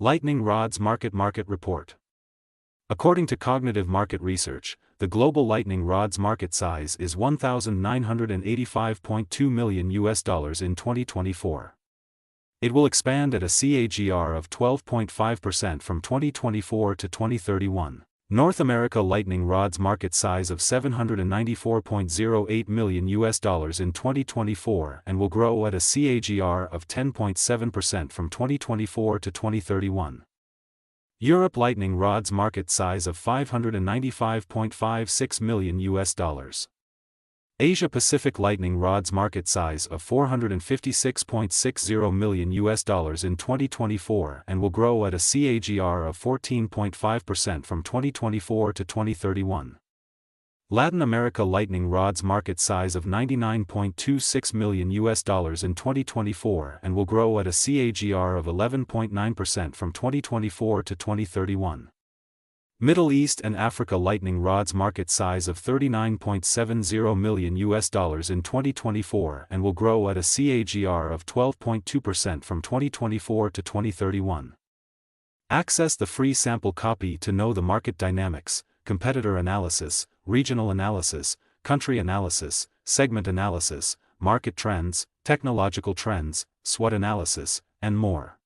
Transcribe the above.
LightningRods Market Report. According to Cognitive Market Research, the global lightning rods market size is $1,985.2 million in 2024. It will expand at a CAGR of 12.5% from 2024 to 2031. North America lightning rods market size of $794.08 million in 2024 and will grow at a CAGR of 10.7% from 2024 to 2031. Europe lightning rods market size of $595.56 million. Asia Pacific lightning rods market size of $456.60 million in 2024 and will grow at a CAGR of 14.5% from 2024 to 2031. Latin America lightning rods market size of $99.26 million in 2024 and will grow at a CAGR of 11.9% from 2024 to 2031. Middle East and Africa lightning rods market size of $39.70 million in 2024 and will grow at a CAGR of 12.2% from 2024 to 2031. Access the free sample copy to know the market dynamics, competitor analysis, regional analysis, country analysis, segment analysis, market trends, technological trends, SWOT analysis, and more.